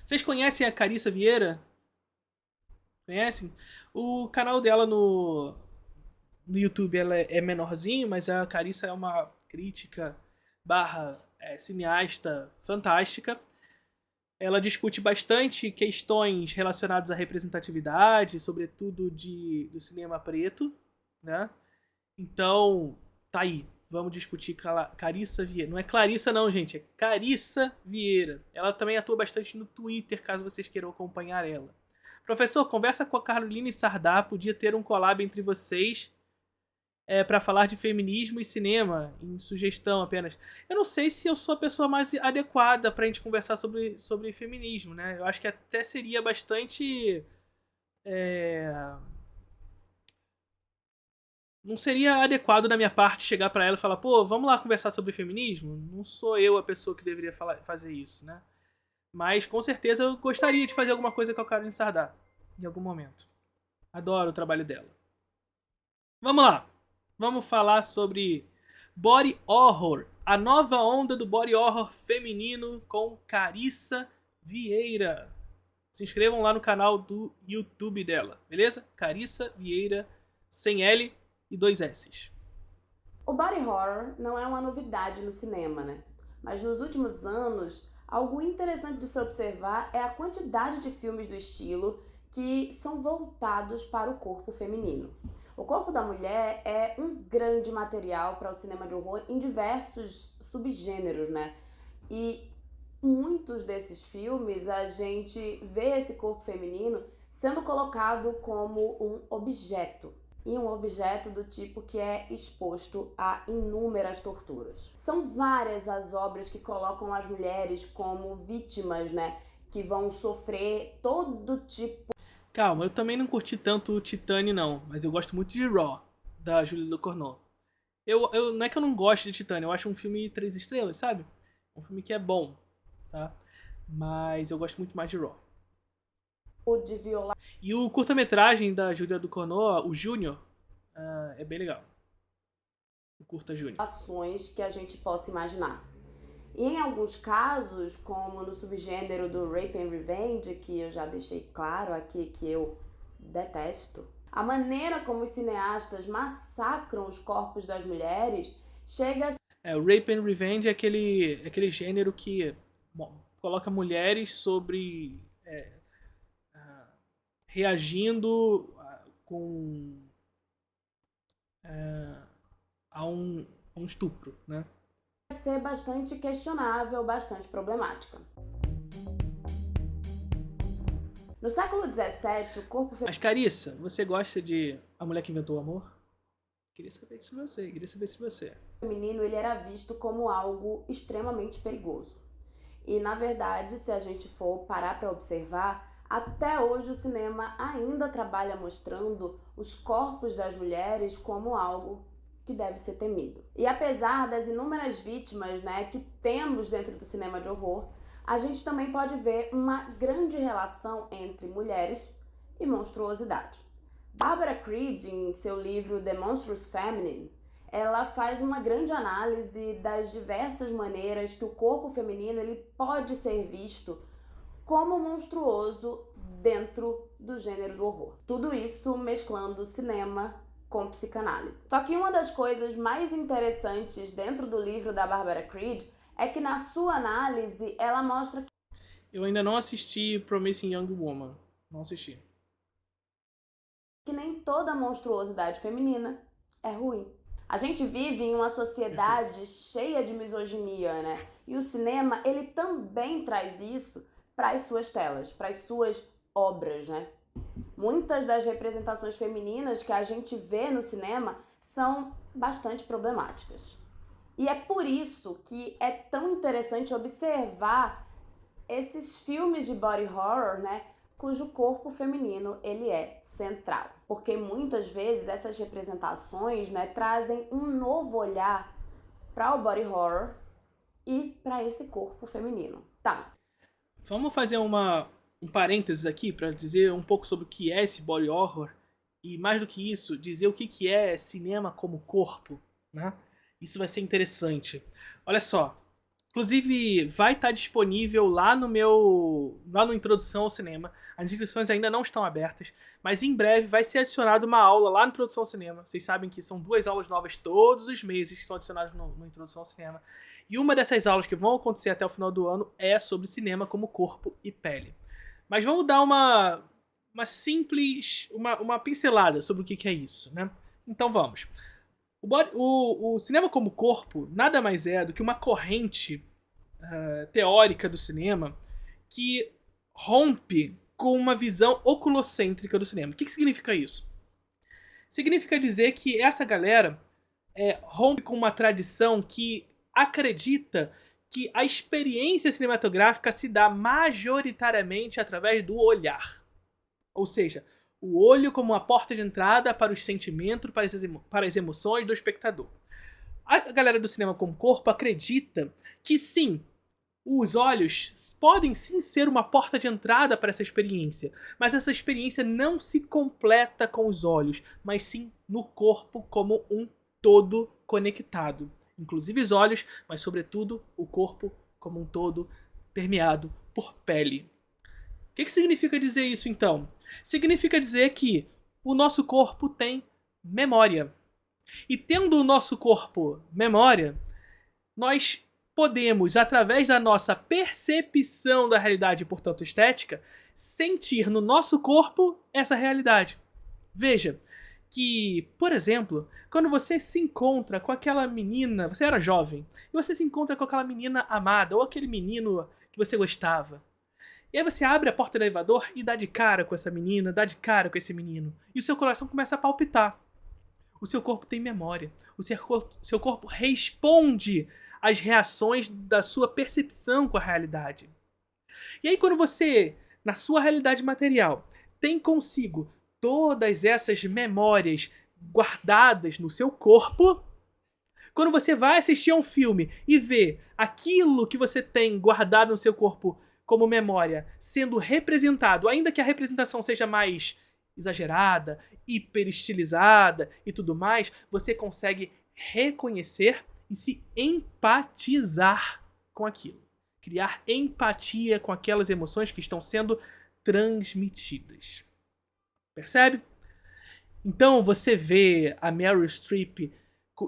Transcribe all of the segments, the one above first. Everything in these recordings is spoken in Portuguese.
Vocês conhecem a Carissa Vieira? Conhecem? O canal dela no YouTube ela é menorzinho, mas a Carissa é uma crítica barra cineasta fantástica. Ela discute bastante questões relacionadas à representatividade, sobretudo do cinema preto, né? Então, tá aí. Vamos discutir Carissa Vieira. Não é Clarissa não, gente. É Carissa Vieira. Ela também atua bastante no Twitter, caso vocês queiram acompanhar ela. Professor, conversa com a Caroline Sardá. Podia ter um collab entre vocês para falar de feminismo e cinema, em sugestão apenas. Eu não sei se eu sou a pessoa mais adequada pra gente conversar sobre feminismo, né? Eu acho que até seria bastante... Não seria adequado da minha parte chegar pra ela e falar, pô, vamos lá conversar sobre feminismo? Não sou eu a pessoa que deveria fazer isso, né? Mas com certeza eu gostaria de fazer alguma coisa com a Caroline Sardá, em algum momento. Adoro o trabalho dela. Vamos lá! Vamos falar sobre body horror, a nova onda do body horror feminino com Carissa Vieira. Se inscrevam lá no canal do YouTube dela, beleza? Carissa Vieira, sem L e 2 S. O body horror não é uma novidade no cinema, né? Mas nos últimos anos, algo interessante de se observar é a quantidade de filmes do estilo que são voltados para o corpo feminino. O corpo da mulher é um grande material para o cinema de horror em diversos subgêneros, né? E muitos desses filmes a gente vê esse corpo feminino sendo colocado como um objeto. E um objeto do tipo que é exposto a inúmeras torturas. São várias as obras que colocam as mulheres como vítimas, né? Que vão sofrer todo tipo. Calma, eu também não curti tanto o Titane não, mas eu gosto muito de Raw, da Julia Ducournau. Não é que eu não gosto de Titane, eu acho um filme 3 estrelas, sabe? Um filme que é bom, tá? Mas eu gosto muito mais de Raw. De violações E o curta-metragem da Julia Ducournau, o Júnior, é bem legal. O curta Júnior. que a gente possa imaginar. E em alguns casos, como no subgênero do Rape and Revenge, que eu já deixei claro aqui que eu detesto, a maneira como os cineastas massacram os corpos das mulheres chega O Rape and Revenge é aquele gênero que coloca mulheres sobre... reagindo com... a um estupro, né? a ser bastante questionável, bastante problemática. No século XVII, o corpo Mas Carissa, você gosta de A Mulher que Inventou o Amor? Queria saber se você. feminino ele era visto como algo extremamente perigoso. E na verdade, se a gente for parar para observar, até hoje o cinema ainda trabalha mostrando os corpos das mulheres como algo que deve ser temido. E apesar das inúmeras vítimas, né, que temos dentro do cinema de horror, a gente também pode ver uma grande relação entre mulheres e monstruosidade. Barbara Creed, em seu livro The Monstrous Feminine, ela faz uma grande análise das diversas maneiras que o corpo feminino ele pode ser visto como monstruoso dentro do gênero do horror. Tudo isso mesclando cinema com psicanálise. Só que uma das coisas mais interessantes dentro do livro da Barbara Creed é que na sua análise ela mostra Eu ainda não assisti Promising Young Woman. Não assisti. que nem toda monstruosidade feminina é ruim. A gente vive em uma sociedade cheia de misoginia, né? E o cinema, ele também traz isso para as suas telas, para as suas obras, né? Muitas das representações femininas que a gente vê no cinema são bastante problemáticas. E é por isso que é tão interessante observar esses filmes de body horror, né, cujo corpo feminino ele é central. Porque muitas vezes essas representações, né, trazem um novo olhar para o body horror e para esse corpo feminino. Tá. Vamos fazer um parênteses aqui para dizer um pouco sobre o que é esse body horror e mais do que isso, dizer o que é cinema como corpo, né? Isso vai ser interessante. Olha só, Inclusive, vai estar disponível lá no Introdução ao Cinema. As inscrições ainda não estão abertas, mas em breve vai ser adicionada uma aula lá no Introdução ao Cinema. Vocês sabem que são 2 aulas novas todos os meses que são adicionadas no Introdução ao Cinema. E uma dessas aulas que vão acontecer até o final do ano é sobre cinema como corpo e pele. Mas vamos dar uma simples, uma pincelada sobre o que é isso, né? Então vamos. O cinema como corpo nada mais é do que uma corrente teórica do cinema que rompe com uma visão oculocêntrica do cinema. O que significa isso? Significa dizer que essa galera rompe com uma tradição que acredita que a experiência cinematográfica se dá majoritariamente através do olhar. Ou seja, o olho como uma porta de entrada para os sentimentos, para as emoções do espectador. A galera do cinema como corpo acredita que sim, os olhos podem sim ser uma porta de entrada para essa experiência, mas essa experiência não se completa com os olhos, mas sim no corpo como um todo conectado. Inclusive os olhos, mas sobretudo o corpo como um todo permeado por pele. O que significa dizer isso, então? Significa dizer que o nosso corpo tem memória. E tendo o nosso corpo memória, nós podemos, através da nossa percepção da realidade, portanto estética, sentir no nosso corpo essa realidade. Veja que, por exemplo, quando você se encontra com aquela menina, você era jovem, e você se encontra com aquela menina amada, ou aquele menino que você gostava. E aí você abre a porta do elevador e dá de cara com essa menina, dá de cara com esse menino. E o seu coração começa a palpitar. O seu corpo tem memória. O seu corpo responde às reações da sua percepção com a realidade. E aí quando você, na sua realidade material, tem consigo todas essas memórias guardadas no seu corpo, quando você vai assistir a um filme e vê aquilo que você tem guardado no seu corpo como memória sendo representado, ainda que a representação seja mais exagerada, hiperestilizada e tudo mais, você consegue reconhecer e se empatizar com aquilo. Criar empatia com aquelas emoções que estão sendo transmitidas. Percebe? Então você vê a Meryl Streep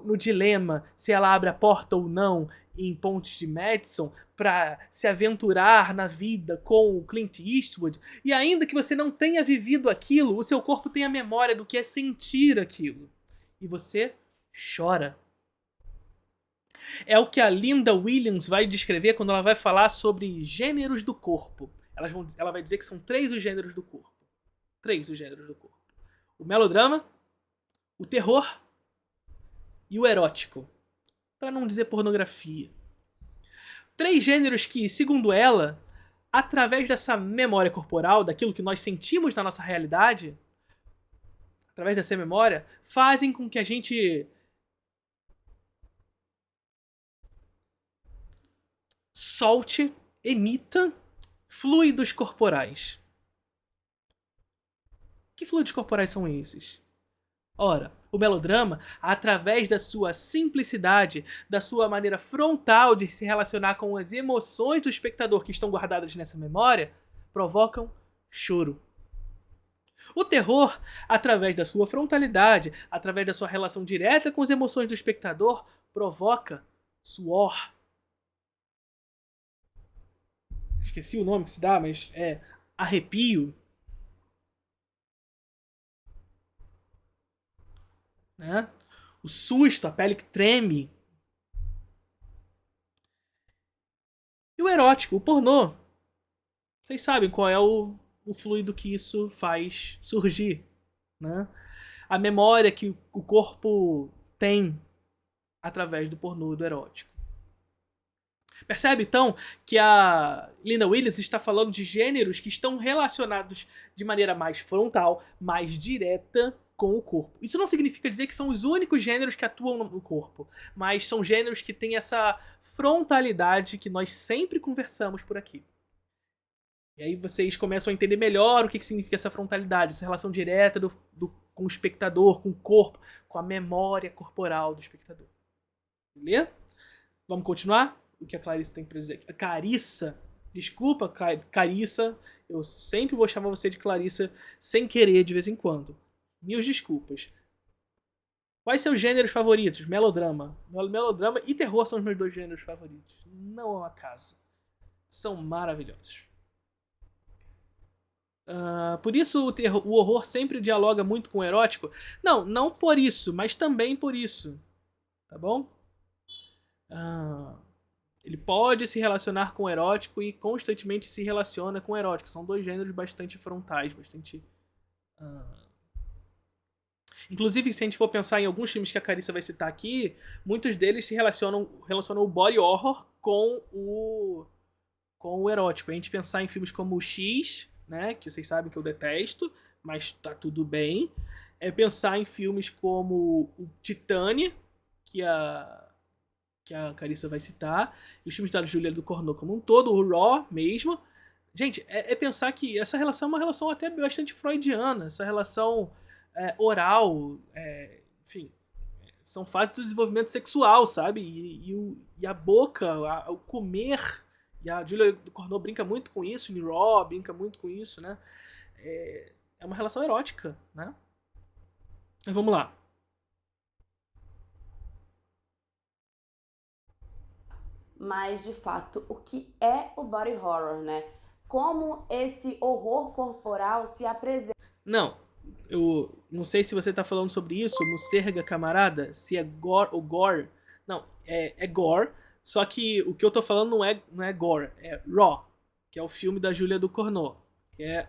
no dilema se ela abre a porta ou não em Pontes de Madison para se aventurar na vida com o Clint Eastwood, e ainda que você não tenha vivido aquilo, o seu corpo tem a memória do que é sentir aquilo. E você chora. É o que a Linda Williams vai descrever quando ela vai falar sobre gêneros do corpo. Ela vai dizer que são 3 os gêneros do corpo. 3 os gêneros do corpo. O melodrama, o terror e o erótico. Para não dizer pornografia. 3 gêneros que, segundo ela, através dessa memória corporal, daquilo que nós sentimos na nossa realidade, através dessa memória, fazem com que a gente solte, emita fluidos corporais. Que fluidos corporais são esses? Ora, o melodrama, através da sua simplicidade, da sua maneira frontal de se relacionar com as emoções do espectador que estão guardadas nessa memória, provocam choro. O terror, através da sua frontalidade, através da sua relação direta com as emoções do espectador, provoca suor. Esqueci o nome que se dá, mas é arrepio. Né? O susto, a pele que treme. E o erótico, o pornô. Vocês sabem qual é o fluido que isso faz surgir. Né? A memória que o corpo tem através do pornô, do erótico. Percebe, então, que a Linda Williams está falando de gêneros que estão relacionados de maneira mais frontal, mais direta com o corpo. Isso não significa dizer que são os únicos gêneros que atuam no corpo, mas são gêneros que têm essa frontalidade que nós sempre conversamos por aqui. E aí vocês começam a entender melhor o que significa essa frontalidade, essa relação direta com o espectador, com o corpo, com a memória corporal do espectador. Beleza? Vamos continuar? o que a Clarissa tem pra dizer. Carissa, desculpa, Carissa, eu sempre vou chamar você de Clarissa sem querer de vez em quando. Mil desculpas. Quais seus gêneros favoritos? Melodrama. Melodrama e terror são os meus 2 gêneros favoritos. Não é um acaso. São maravilhosos. Por isso o horror sempre dialoga muito com o erótico? Não por isso, mas também por isso. Tá bom? Ele pode se relacionar com o erótico e constantemente se relaciona com o erótico. São 2 gêneros bastante frontais, bastante... Inclusive, se a gente for pensar em alguns filmes que a Carissa vai citar aqui, muitos deles se relacionam o body horror com o erótico. A gente pensar em filmes como o X, né, que vocês sabem que eu detesto, mas tá tudo bem. É pensar em filmes como o Titane, que a Carissa vai citar, e os filmes da Júlia do Cornô como um todo, o Raw mesmo. Gente, é pensar que essa relação é uma relação até bastante freudiana, essa relação oral, enfim, são fases do desenvolvimento sexual, sabe? E a boca, o comer, e a Júlia do Cornô brinca muito com isso, em Raw brinca muito com isso, né? É uma relação erótica, né? Mas vamos lá. Mas, de fato, o que é o body horror, né? Como esse horror corporal se apresenta. Não, eu não sei se você tá falando sobre isso no Serga Camarada, se é gore ou gore. Não, é gore, só que o que eu tô falando não é gore, é Raw, que é o filme da Júlia do Cornô, que é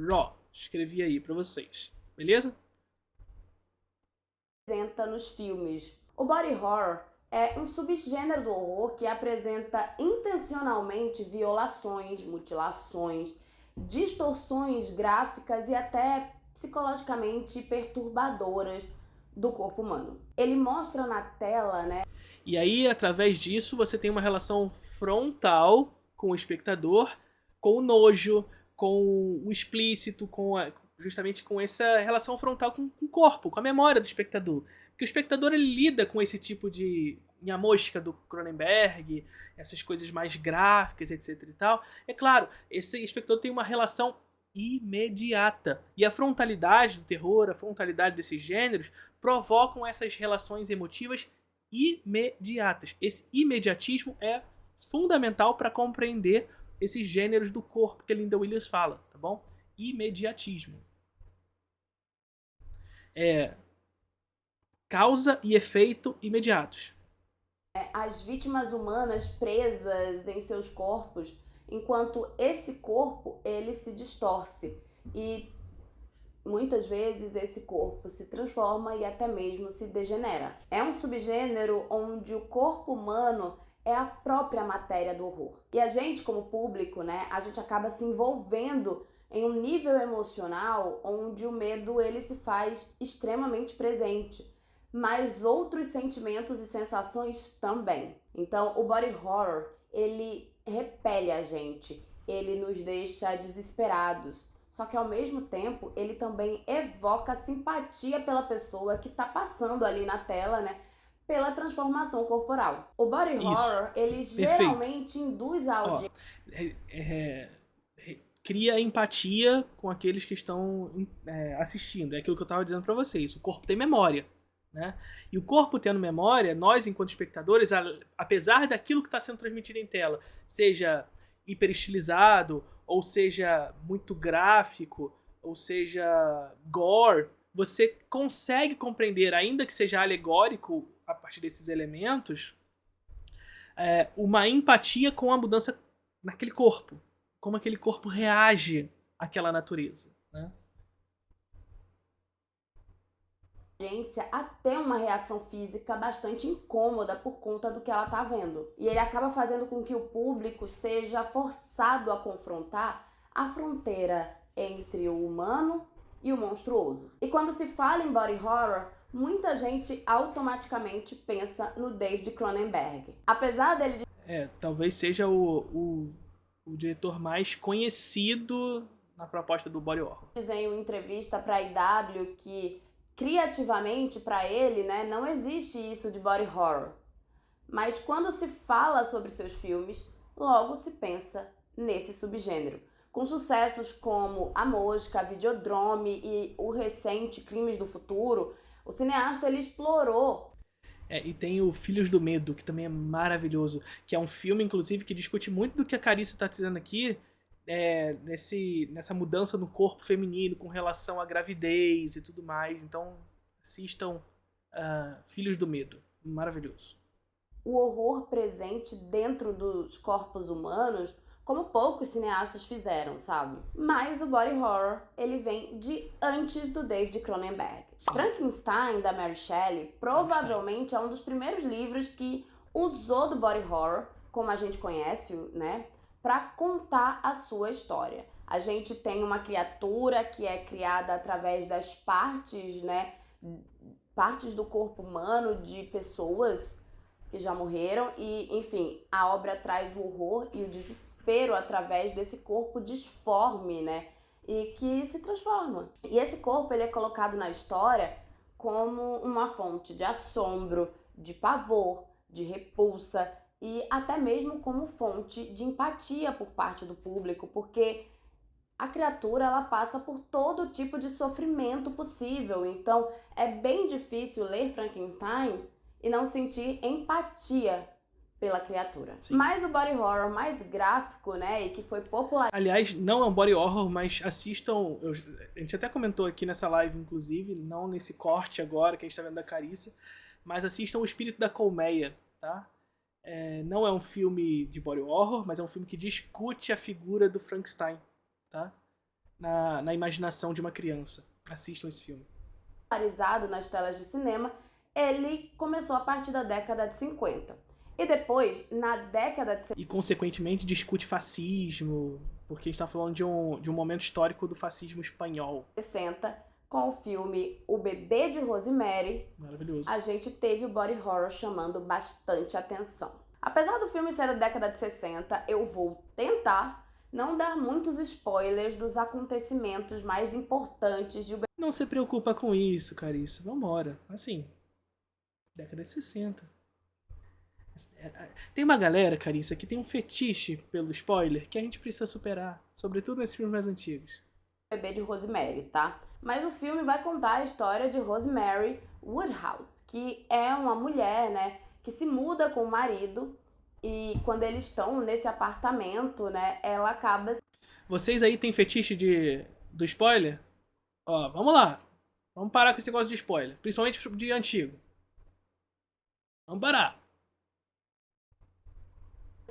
Raw. Escrevi aí pra vocês, beleza? Nos filmes. O body horror é um subgênero do horror que apresenta intencionalmente violações, mutilações, distorções gráficas e até psicologicamente perturbadoras do corpo humano. Ele mostra na tela, né? E aí, através disso, você tem uma relação frontal com o espectador, com o nojo, com o explícito, justamente com essa relação frontal com o corpo, com a memória do espectador. Porque o espectador ele lida com esse tipo de Minha Mosca do Cronenberg, essas coisas mais gráficas, etc e tal. É claro, esse espectador tem uma relação imediata. E a frontalidade do terror, a frontalidade desses gêneros provocam essas relações emotivas imediatas. Esse imediatismo é fundamental para compreender esses gêneros do corpo que a Linda Williams fala, tá bom? Imediatismo. Causa e efeito imediatos. As vítimas humanas presas em seus corpos, enquanto esse corpo ele se distorce e muitas vezes esse corpo se transforma e até mesmo se degenera. É um subgênero onde o corpo humano é a própria matéria do horror. E a gente, como público, né, a gente acaba se envolvendo em um nível emocional onde o medo ele se faz extremamente presente, mas outros sentimentos e sensações também. Então, o body horror, ele repele a gente, ele nos deixa desesperados. Só que ao mesmo tempo, ele também evoca simpatia pela pessoa que tá passando ali na tela, né? Pela transformação corporal. O body horror, ele geralmente induz a audiência. Cria empatia com aqueles que estão assistindo. É aquilo que eu tava dizendo pra vocês. O corpo tem memória, né? E o corpo tendo memória, nós, enquanto espectadores, apesar daquilo que está sendo transmitido em tela, seja hiperestilizado, ou seja muito gráfico, ou seja gore, você consegue compreender, ainda que seja alegórico a partir desses elementos, uma empatia com a mudança naquele corpo, como aquele corpo reage àquela natureza, né? Até uma reação física bastante incômoda por conta do que ela tá vendo. E ele acaba fazendo com que o público seja forçado a confrontar a fronteira entre o humano e o monstruoso. E quando se fala em body horror, muita gente automaticamente pensa no David Cronenberg. Apesar dele... talvez seja o diretor mais conhecido na proposta do body horror. Em uma entrevista para a IW que criativamente para ele, né, não existe isso de body horror. Mas quando se fala sobre seus filmes, logo se pensa nesse subgênero. Com sucessos como A Mosca, Videodrome e o recente Crimes do Futuro, o cineasta ele explorou. E tem o Filhos do Medo, que também é maravilhoso, que é um filme, inclusive, que discute muito do que a Carissa está dizendo aqui, nessa mudança no corpo feminino com relação à gravidez e tudo mais. Então, assistam Filhos do Medo. Maravilhoso. O horror presente dentro dos corpos humanos, como poucos cineastas fizeram, sabe? Mas o body horror, ele vem de antes do David Cronenberg. Sim. Frankenstein, da Mary Shelley, provavelmente é um dos primeiros livros que usou do body horror, como a gente conhece, né? Para contar a sua história. A gente tem uma criatura que é criada através das partes, né? Partes do corpo humano de pessoas que já morreram e, enfim, a obra traz o horror e o desespero através desse corpo disforme, né? E que se transforma. E esse corpo, ele é colocado na história como uma fonte de assombro, de pavor, de repulsa e até mesmo como fonte de empatia por parte do público, porque a criatura ela passa por todo tipo de sofrimento possível. Então, é bem difícil ler Frankenstein e não sentir empatia pela criatura. Sim. Mas o body horror mais gráfico, né, e que foi popular... Aliás, não é um body horror, mas assistam... a gente até comentou aqui nessa live, inclusive, não nesse corte agora que a gente tá vendo da Carissa, mas assistam O Espírito da Colmeia, tá? Não é um filme de body horror, mas é um filme que discute a figura do Frankenstein, tá? Na imaginação de uma criança. Assistam esse filme. Popularizado nas telas de cinema, ele começou a partir da década de 50. E depois, na década de 70... E, consequentemente, discute fascismo, porque a gente tá falando de um momento histórico do fascismo espanhol. 60, com o filme O Bebê de Rosemary, maravilhoso, a gente teve o body horror chamando bastante atenção. Apesar do filme ser da década de 60, eu vou tentar não dar muitos spoilers dos acontecimentos mais importantes de... Não se preocupa com isso, Carissa. Vambora. Assim, década de 60. Tem uma galera, Carissa, que tem um fetiche pelo spoiler que a gente precisa superar. Sobretudo nesses filmes mais antigos. Bebê de Rosemary, tá? Mas o filme vai contar a história de Rosemary Woodhouse, que é uma mulher, né, que se muda com o marido e quando eles estão nesse apartamento, né, ela acaba... Vocês aí tem fetiche do spoiler? Ó, vamos lá. Vamos parar com esse negócio de spoiler. Principalmente de antigo. Vamos parar.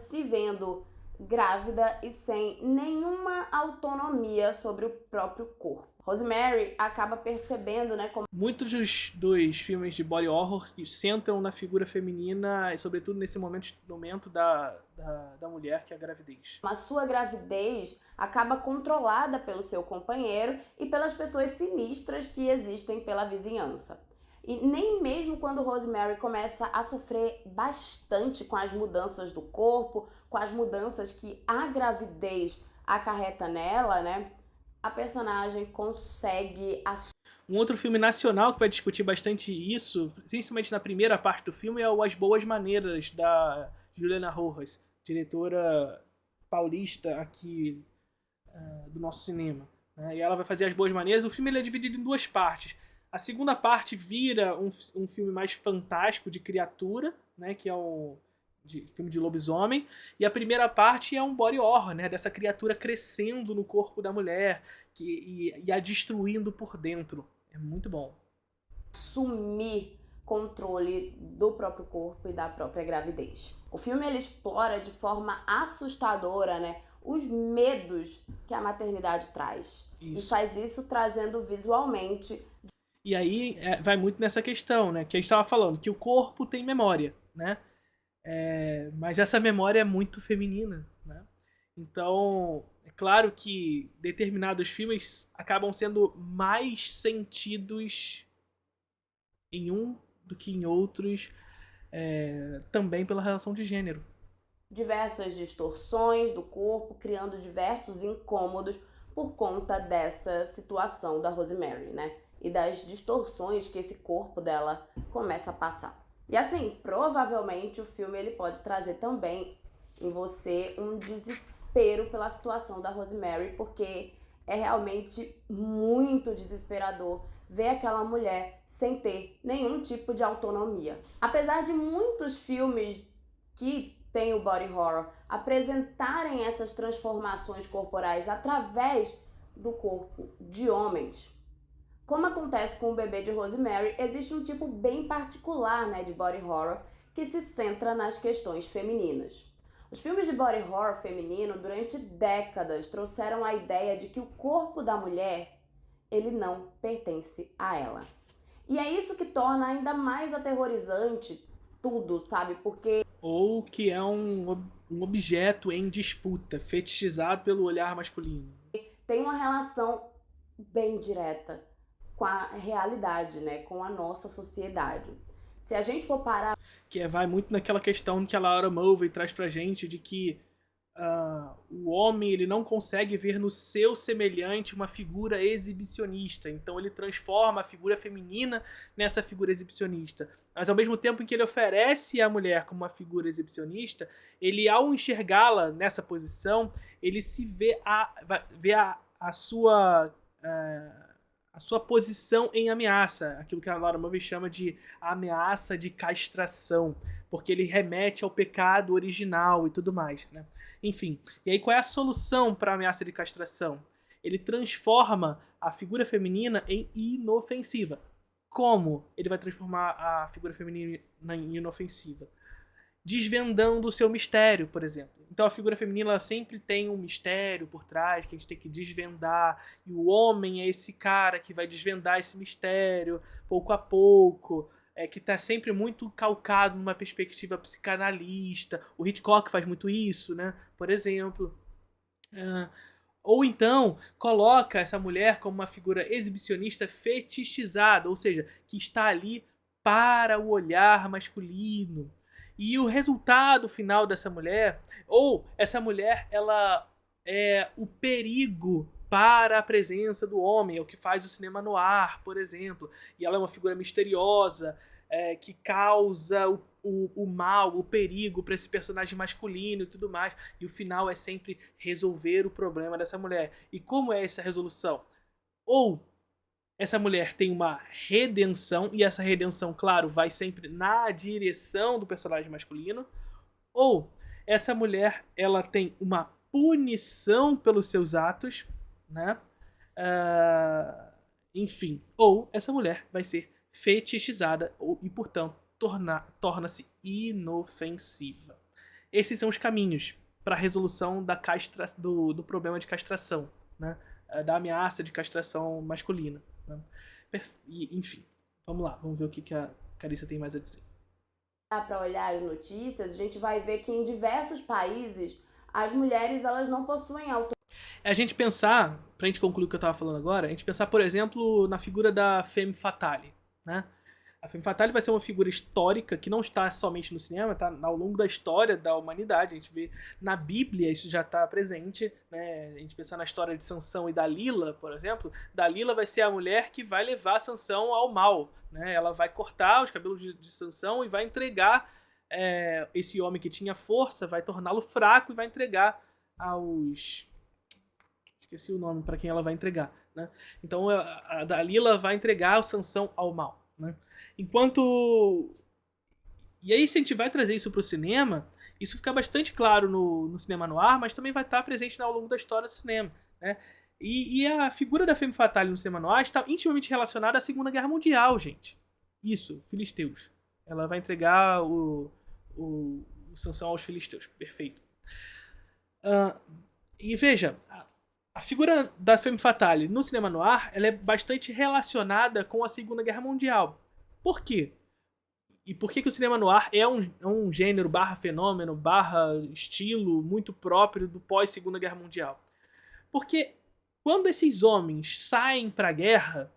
Se vendo grávida e sem nenhuma autonomia sobre o próprio corpo. Rosemary acaba percebendo, né, como... Muitos dos filmes de body horror centram na figura feminina, e sobretudo nesse momento da mulher, que é a gravidez. A sua gravidez acaba controlada pelo seu companheiro e pelas pessoas sinistras que existem pela vizinhança. E nem mesmo quando Rosemary começa a sofrer bastante com as mudanças do corpo, com as mudanças que a gravidez acarreta nela, né, a personagem consegue... Um outro filme nacional que vai discutir bastante isso, principalmente na primeira parte do filme, é o As Boas Maneiras, da Juliana Rojas, diretora paulista aqui do nosso cinema. Né? E ela vai fazer As Boas Maneiras. O filme ele é dividido em duas partes. A segunda parte vira um filme mais fantástico de criatura, né, que é filme de lobisomem, e a primeira parte é um body horror, né, dessa criatura crescendo no corpo da mulher e a destruindo por dentro. É muito bom. Assumir controle do próprio corpo e da própria gravidez. O filme ele explora de forma assustadora, né, os medos que a maternidade traz. Isso. E faz isso trazendo visualmente... E aí vai muito nessa questão, né, que a gente estava falando, que o corpo tem memória, né? Mas essa memória é muito feminina, né? Então, é claro que determinados filmes acabam sendo mais sentidos em um do que em outros, também pela relação de gênero. Diversas distorções do corpo, criando diversos incômodos por conta dessa situação da Rosemary, né? E das distorções que esse corpo dela começa a passar. E assim, provavelmente o filme ele pode trazer também em você um desespero pela situação da Rosemary, porque é realmente muito desesperador ver aquela mulher sem ter nenhum tipo de autonomia. Apesar de muitos filmes que têm o body horror apresentarem essas transformações corporais através do corpo de homens, como acontece com o bebê de Rosemary, existe um tipo bem particular, né, de body horror que se centra nas questões femininas. Os filmes de body horror feminino, durante décadas, trouxeram a ideia de que o corpo da mulher, ele não pertence a ela. E é isso que torna ainda mais aterrorizante tudo, sabe? Porque... Ou que é um objeto em disputa, fetichizado pelo olhar masculino. tem uma relação bem direta com a realidade, né? Com a nossa sociedade. Se a gente for parar... Que vai muito naquela questão que a Laura Mulvey traz pra gente de que o homem ele não consegue ver no seu semelhante uma figura exibicionista. Então ele transforma a figura feminina nessa figura exibicionista. Mas ao mesmo tempo em que ele oferece a mulher como uma figura exibicionista, ele ao enxergá-la nessa posição, ele se vê a sua posição em ameaça, aquilo que a Laura Mulvey chama de ameaça de castração, porque ele remete ao pecado original e tudo mais, né? Enfim, e aí qual é a solução para a ameaça de castração? Ele transforma a figura feminina em inofensiva. Como ele vai transformar a figura feminina em inofensiva? Desvendando o seu mistério, por exemplo. Então a figura feminina ela sempre tem um mistério por trás que a gente tem que desvendar, e o homem é esse cara que vai desvendar esse mistério pouco a pouco, que está sempre muito calcado numa perspectiva psicanalista. O Hitchcock faz muito isso, né? Por exemplo. Ou então coloca essa mulher como uma figura exibicionista fetichizada, ou seja, que está ali para o olhar masculino. E o resultado final dessa mulher, ou essa mulher, ela é o perigo para a presença do homem, é o que faz o cinema noir, por exemplo. E ela é uma figura misteriosa, que causa o mal, o perigo para esse personagem masculino e tudo mais. E o final é sempre resolver o problema dessa mulher. E como é essa resolução? Ou essa mulher tem uma redenção, e essa redenção, claro, vai sempre na direção do personagem masculino, ou essa mulher ela tem uma punição pelos seus atos, né? Enfim, ou essa mulher vai ser fetichizada e, portanto, torna-se inofensiva. Esses são os caminhos para a resolução do problema de castração, né? Da ameaça de castração masculina. E, enfim, vamos lá, vamos ver o que a Carissa tem mais a dizer. Para olhar as notícias, a gente vai ver que em diversos países as mulheres elas não possuem autonomia. A gente pensar, pra gente concluir o que eu tava falando agora, a gente pensar, por exemplo, na figura da Femme Fatale, né? A Femme Fatale vai ser uma figura histórica que não está somente no cinema, tá ao longo da história da humanidade. A gente vê na Bíblia, isso já está presente, né? A gente pensar na história de Sansão e Dalila, por exemplo. Dalila vai ser a mulher que vai levar Sansão ao mal, né? Ela vai cortar os cabelos de Sansão e vai entregar esse homem que tinha força, vai torná-lo fraco e vai entregar aos... Esqueci o nome para quem ela vai entregar, né? Então a Dalila vai entregar o Sansão ao mal, né? Enquanto... E aí se a gente vai trazer isso pro cinema, isso fica bastante claro no cinema noir, mas também vai estar presente ao longo da história do cinema, né? E a figura da Femme Fatale no cinema noir está intimamente relacionada à Segunda Guerra Mundial, gente. Isso, filisteus. Ela vai entregar o Sansão aos filisteus. Perfeito. E veja, a figura da Femme Fatale no cinema noir ela é bastante relacionada com a Segunda Guerra Mundial. Por quê? E por que o cinema noir é um gênero barra fenômeno, barra estilo muito próprio do pós-Segunda Guerra Mundial? Porque quando esses homens saem pra guerra,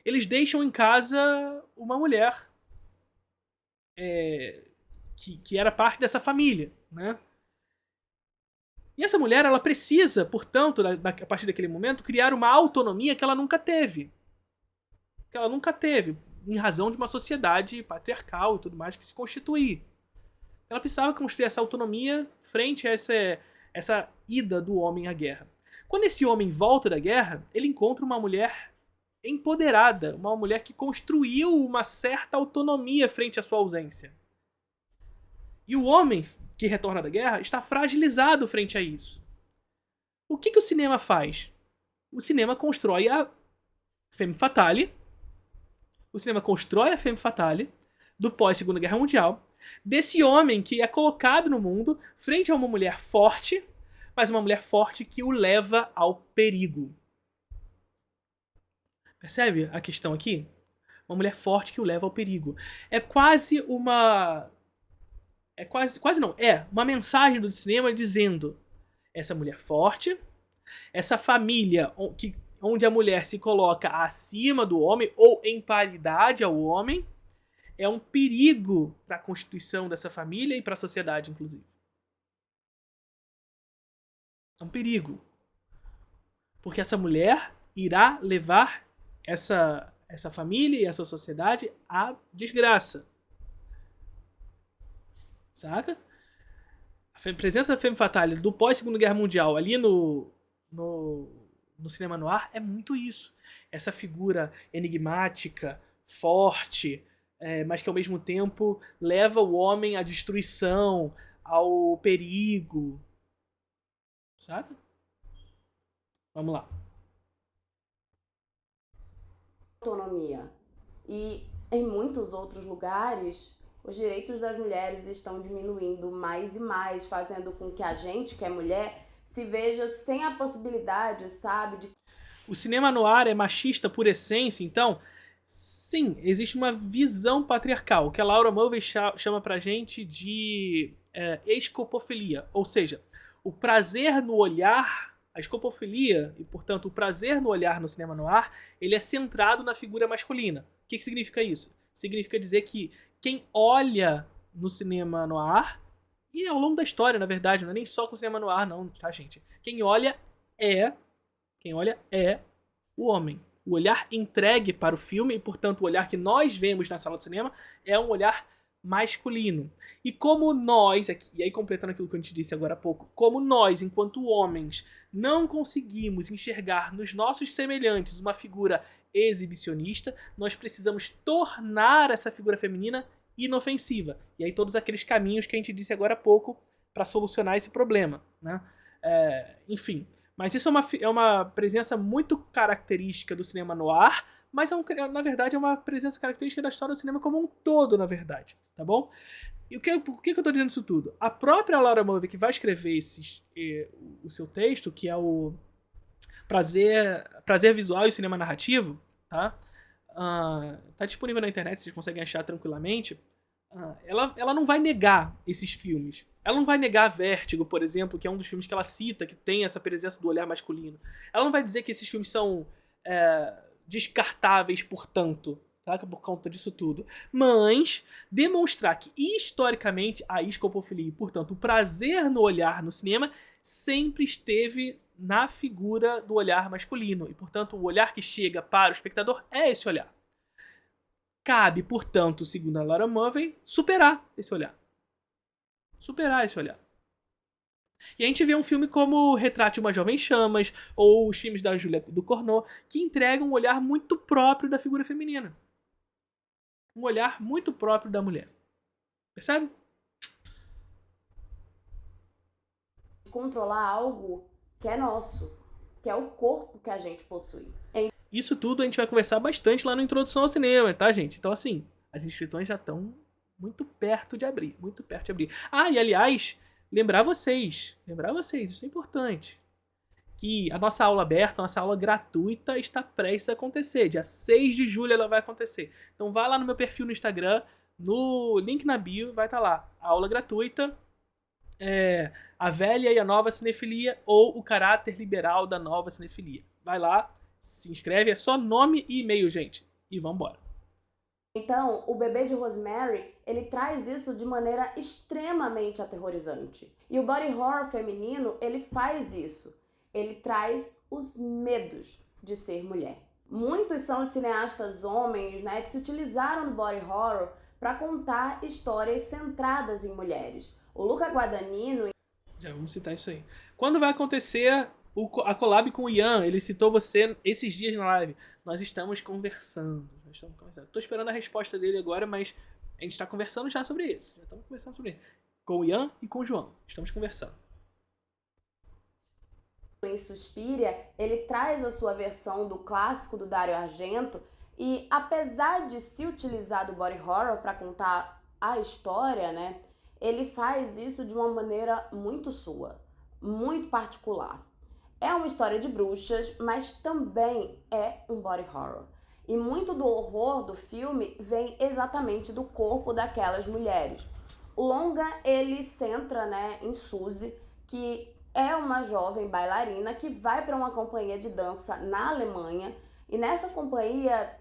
eles deixam em casa uma mulher que era parte dessa família, né? E essa mulher, ela precisa, portanto, a partir daquele momento, criar uma autonomia que ela nunca teve. em razão de uma sociedade patriarcal e tudo mais que se constituir. Ela precisava construir essa autonomia frente a essa ida do homem à guerra. Quando esse homem volta da guerra, ele encontra uma mulher empoderada, uma mulher que construiu uma certa autonomia frente à sua ausência. E o homem que retorna da guerra está fragilizado frente a isso. O que o cinema faz? O cinema constrói a femme fatale. O cinema constrói a femme fatale do pós-Segunda Guerra Mundial, desse homem que é colocado no mundo frente a uma mulher forte, mas uma mulher forte que o leva ao perigo. Percebe a questão aqui? Uma mulher forte que o leva ao perigo. É quase uma... É uma mensagem do cinema dizendo: essa mulher forte, essa família onde a mulher se coloca acima do homem ou em paridade ao homem, é um perigo para a constituição dessa família e para a sociedade, inclusive. É um perigo. Porque essa mulher irá levar essa família e essa sociedade à desgraça. Saca? A presença da femme fatale do pós-Segunda Guerra Mundial ali no cinema noir é muito isso. Essa figura enigmática, forte, mas que ao mesmo tempo leva o homem à destruição, ao perigo. Sabe? Vamos lá. Autonomia. E em muitos outros lugares, os direitos das mulheres estão diminuindo mais e mais, fazendo com que a gente, que é mulher, se veja sem a possibilidade, sabe, de... O cinema noir é machista por essência, então, sim, existe uma visão patriarcal, o que a Laura Mulvey chama pra gente de escopofilia, ou seja, o prazer no olhar, a escopofilia, e portanto o prazer no olhar no cinema noir, ele é centrado na figura masculina. O que significa isso? Significa dizer que quem olha no cinema noir, e ao longo da história, na verdade, não é nem só com o cinema noir, não, tá, gente? Quem olha é o homem. O olhar entregue para o filme, e portanto o olhar que nós vemos na sala de cinema, é um olhar masculino. E como nós, e aí completando aquilo que a gente disse agora há pouco, como nós, enquanto homens, não conseguimos enxergar nos nossos semelhantes uma figura exibicionista, nós precisamos tornar essa figura feminina inofensiva. E aí todos aqueles caminhos que a gente disse agora há pouco para solucionar esse problema, né? Enfim, mas isso é uma presença muito característica do cinema noir, mas na verdade é uma presença característica da história do cinema como um todo, na verdade, tá bom? E por que eu tô dizendo isso tudo? A própria Laura Mulvey, que vai escrever o seu texto, que é o Prazer Visual e Cinema Narrativo, tá? Tá disponível na internet, vocês conseguem achar tranquilamente. Ela não vai negar esses filmes. Ela não vai negar Vértigo, por exemplo, que é um dos filmes que ela cita, que tem essa presença do olhar masculino. Ela não vai dizer que esses filmes são descartáveis, portanto, tá? Por conta disso tudo. Mas demonstrar que, historicamente, a escopofilia e, portanto, o prazer no olhar no cinema sempre esteve na figura do olhar masculino. E, portanto, o olhar que chega para o espectador é esse olhar. Cabe, portanto, segundo a Laura Mulvey, superar esse olhar. Superar esse olhar. E a gente vê um filme como Retrate uma Jovem Chamas, ou os filmes da Julia Ducournau, que entregam um olhar muito próprio da figura feminina. Um olhar muito próprio da mulher. Percebe? Controlar algo que é nosso, que é o corpo que a gente possui. Isso tudo a gente vai conversar bastante lá no Introdução ao Cinema, tá, gente? Então, assim, as inscrições já estão muito perto de abrir, muito perto de abrir. E aliás, lembrar vocês, isso é importante, que a nossa aula aberta, a nossa aula gratuita está prestes a acontecer. Dia 6 de julho ela vai acontecer. Então vai lá no meu perfil no Instagram, no link na bio, vai estar lá. A aula gratuita, a velha e a nova cinefilia, ou o caráter liberal da nova cinefilia. Vai lá, se inscreve, é só nome e e-mail, gente. E vambora. Então, o Bebê de Rosemary, ele traz isso de maneira extremamente aterrorizante. E o body horror feminino, ele faz isso. Ele traz os medos de ser mulher. Muitos são os cineastas homens, né, que se utilizaram do body horror para contar histórias centradas em mulheres. O Luca Guadagnino... Já vamos citar isso aí. Quando vai acontecer a collab com o Ian? Ele citou você esses dias na live. Nós estamos conversando. Tô esperando a resposta dele agora, mas a gente tá conversando já sobre isso. Já estamos conversando sobre isso. Com o Ian e com o João. Estamos conversando. Em Suspiria, ele traz a sua versão do clássico do Dario Argento e, apesar de se utilizar do body horror para contar a história, né, ele faz isso de uma maneira muito sua, muito particular. É uma história de bruxas, mas também é um body horror. E muito do horror do filme vem exatamente do corpo daquelas mulheres. O longa, ele centra, né, em Suzy, que é uma jovem bailarina que vai para uma companhia de dança na Alemanha. E nessa companhia,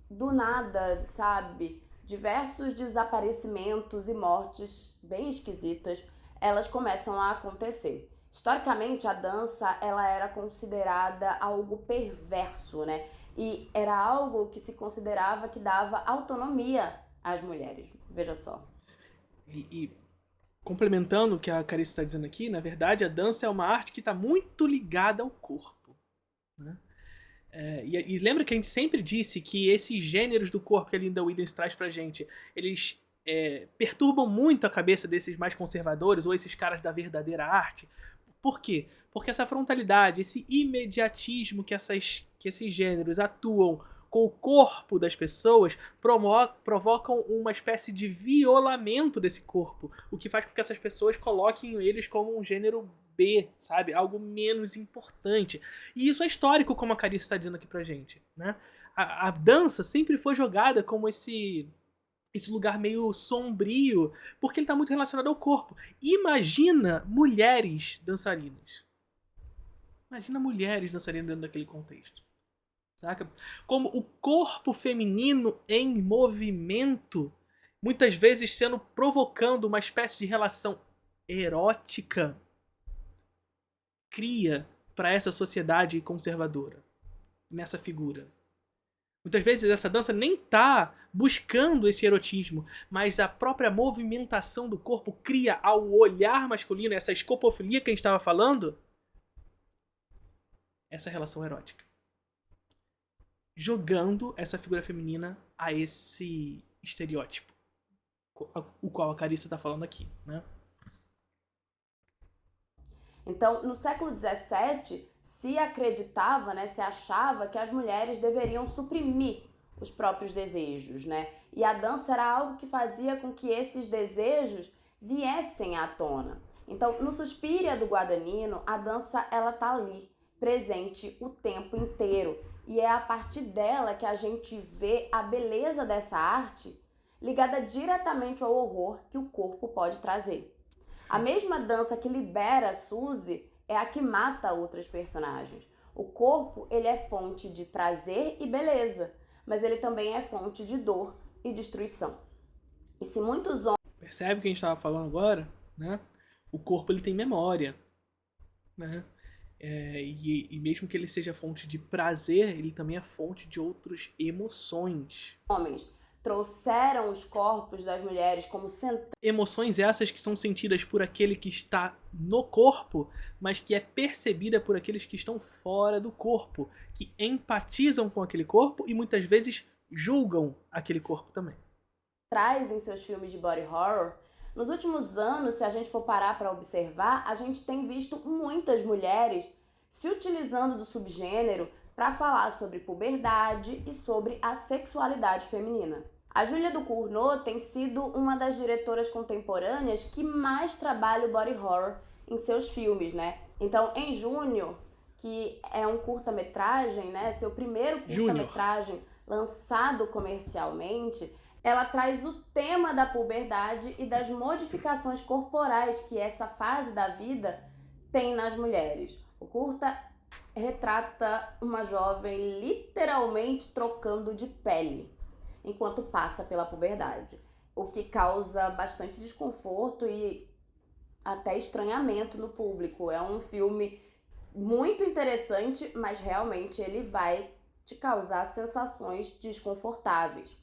do nada, sabe, diversos desaparecimentos e mortes bem esquisitas, elas começam a acontecer. Historicamente, a dança, ela era considerada algo perverso, né? E era algo que se considerava que dava autonomia às mulheres. Veja só. E complementando o que a Carissa está dizendo aqui, na verdade, a dança é uma arte que está muito ligada ao corpo, né? E lembra que a gente sempre disse que esses gêneros do corpo que a Linda Williams traz pra gente, eles perturbam muito a cabeça desses mais conservadores ou esses caras da verdadeira arte. Por quê? Porque essa frontalidade, esse imediatismo que esses gêneros atuam com o corpo das pessoas provocam uma espécie de violamento desse corpo, o que faz com que essas pessoas coloquem eles como um gênero B, sabe? Algo menos importante. E isso é histórico, como a Carissa está dizendo aqui pra gente, né? A dança sempre foi jogada como esse lugar meio sombrio, porque ele está muito relacionado ao corpo. Imagina mulheres dançarinas. Imagina mulheres dançarinas dentro daquele contexto. Saca? Como o corpo feminino em movimento, muitas vezes provocando uma espécie de relação erótica, cria para essa sociedade conservadora, nessa figura. Muitas vezes essa dança nem tá buscando esse erotismo, mas a própria movimentação do corpo cria ao olhar masculino, essa escopofilia que a gente estava falando, essa relação erótica. Jogando essa figura feminina a esse estereótipo, o qual a Carissa está falando aqui, né? Então, no século XVII, se acreditava, né, se achava que as mulheres deveriam suprimir os próprios desejos, né? E a dança era algo que fazia com que esses desejos viessem à tona. Então, no Suspiria do Guadagnino, a dança, ela tá ali, presente o tempo inteiro. E é a partir dela que a gente vê a beleza dessa arte ligada diretamente ao horror que o corpo pode trazer. A mesma dança que libera a Suzy é a que mata outras personagens. O corpo, ele é fonte de prazer e beleza, mas ele também é fonte de dor e destruição. E se muitos homens... Percebe o que a gente estava falando agora? Né? O corpo, ele tem memória, né? E mesmo que ele seja fonte de prazer, ele também é fonte de outras emoções. Homens trouxeram os corpos das mulheres como emoções essas que são sentidas por aquele que está no corpo, mas que é percebida por aqueles que estão fora do corpo, que empatizam com aquele corpo e muitas vezes julgam aquele corpo também. Traz em seus filmes de body horror. Nos últimos anos, se a gente for parar para observar, a gente tem visto muitas mulheres se utilizando do subgênero para falar sobre puberdade e sobre a sexualidade feminina. A Julia Ducournau tem sido uma das diretoras contemporâneas que mais trabalha o body horror em seus filmes, né? Então, em Júnior, que é um curta-metragem, né? Seu primeiro curta-metragem lançado comercialmente, ela traz o tema da puberdade e das modificações corporais que essa fase da vida tem nas mulheres. O curta retrata uma jovem literalmente trocando de pele enquanto passa pela puberdade, o que causa bastante desconforto e até estranhamento no público. É um filme muito interessante, mas realmente ele vai te causar sensações desconfortáveis.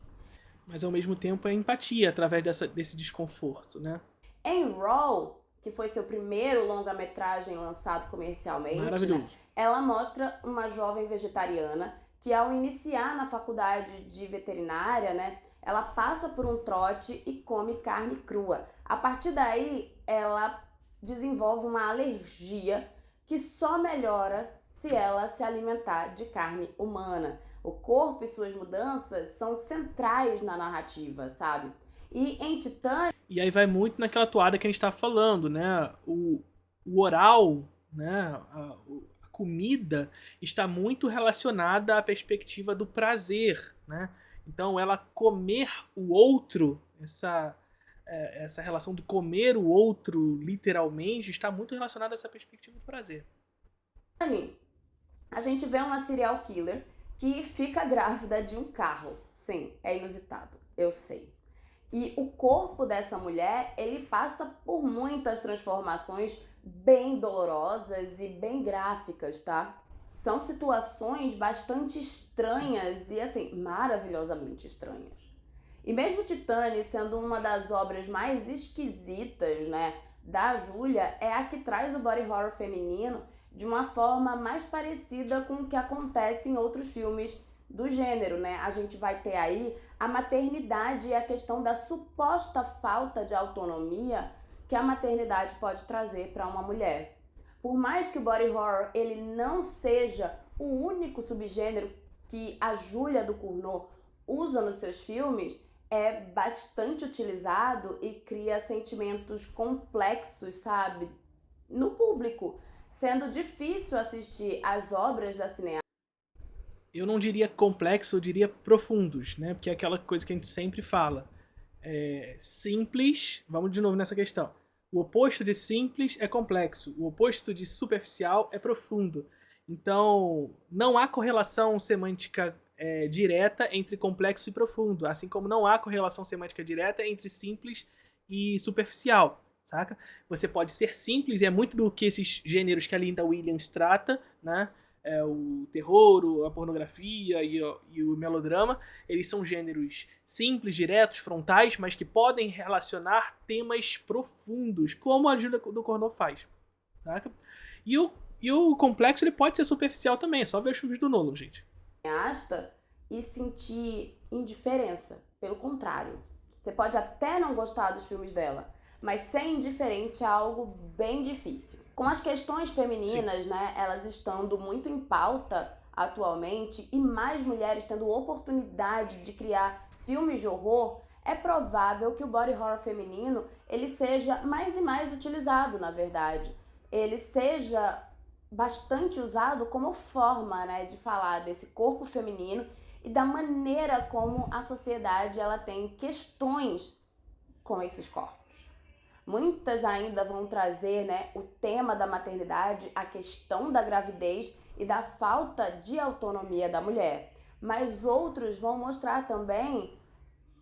Mas ao mesmo tempo é empatia através desse desconforto, né? Em Raw, que foi seu primeiro longa-metragem lançado comercialmente, Maravilhoso. né, ela mostra uma jovem vegetariana que, ao iniciar na faculdade de veterinária, né, ela passa por um trote e come carne crua. A partir daí, ela desenvolve uma alergia que só melhora se ela se alimentar de carne humana. O corpo e suas mudanças são centrais na narrativa, sabe? E em Titânia... E aí vai muito naquela toada que a gente tá falando, né? O oral, né? A comida está muito relacionada à perspectiva do prazer, né? Então ela comer o outro, essa relação de comer o outro literalmente está muito relacionada a essa perspectiva do prazer. A gente vê uma serial killer que fica grávida de um carro. Sim, é inusitado, eu sei. E o corpo dessa mulher, ele passa por muitas transformações bem dolorosas e bem gráficas, tá? São situações bastante estranhas e, assim, maravilhosamente estranhas. E mesmo Titânia sendo uma das obras mais esquisitas, né, da Julia, é a que traz o body horror feminino de uma forma mais parecida com o que acontece em outros filmes do gênero, né? A gente vai ter aí a maternidade e a questão da suposta falta de autonomia que a maternidade pode trazer para uma mulher. Por mais que o body horror ele não seja o único subgênero que a Julia Ducournau usa nos seus filmes, é bastante utilizado e cria sentimentos complexos, sabe, no público, sendo difícil assistir às obras da cineasta. Eu não diria complexo, eu diria profundos, né? Porque é aquela coisa que a gente sempre fala. Simples, vamos de novo nessa questão. O oposto de simples é complexo, o oposto de superficial é profundo. Então, não há correlação semântica direta entre complexo e profundo, assim como não há correlação semântica direta entre simples e superficial, saca? Você pode ser simples, e é muito do que esses gêneros que a Linda Williams trata, né? O terror, a pornografia e o melodrama, eles são gêneros simples, diretos, frontais, mas que podem relacionar temas profundos, como a Julia Ducournau faz, saca? E o complexo ele pode ser superficial também, é só ver os filmes do Nolan, gente. E sentir indiferença, pelo contrário. Você pode até não gostar dos filmes dela, mas ser indiferente é algo bem difícil. Com as questões femininas, sim, né, elas estando muito em pauta atualmente e mais mulheres tendo oportunidade de criar filmes de horror, é provável que o body horror feminino ele seja mais e mais utilizado, na verdade. Ele seja bastante usado como forma, né, de falar desse corpo feminino e da maneira como a sociedade ela tem questões com esses corpos. Muitas ainda vão trazer, né, o tema da maternidade, a questão da gravidez e da falta de autonomia da mulher. Mas outros vão mostrar também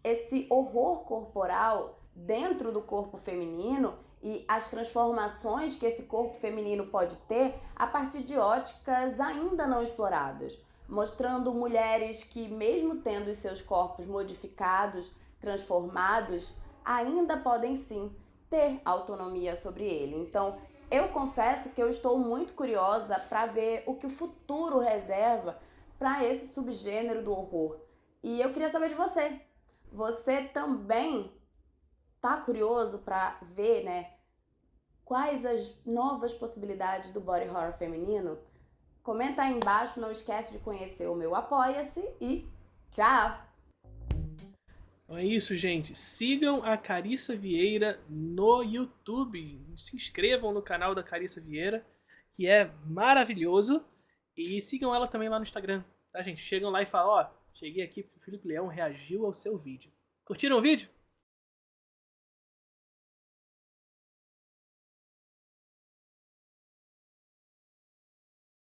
esse horror corporal dentro do corpo feminino e as transformações que esse corpo feminino pode ter a partir de óticas ainda não exploradas, mostrando mulheres que, mesmo tendo os seus corpos modificados, transformados, ainda podem sim ter autonomia sobre ele. Então, eu confesso que eu estou muito curiosa para ver o que o futuro reserva para esse subgênero do horror. E eu queria saber de você. Você também tá curioso para ver, né, quais as novas possibilidades do body horror feminino? Comenta aí embaixo, não esquece de conhecer o meu Apoia-se e tchau! Então é isso, gente. Sigam a Carissa Vieira no YouTube. Se inscrevam no canal da Carissa Vieira, que é maravilhoso. E sigam ela também lá no Instagram, tá, gente? Chegam lá e falam, ó, cheguei aqui porque o Felipe Leão reagiu ao seu vídeo. Curtiram o vídeo?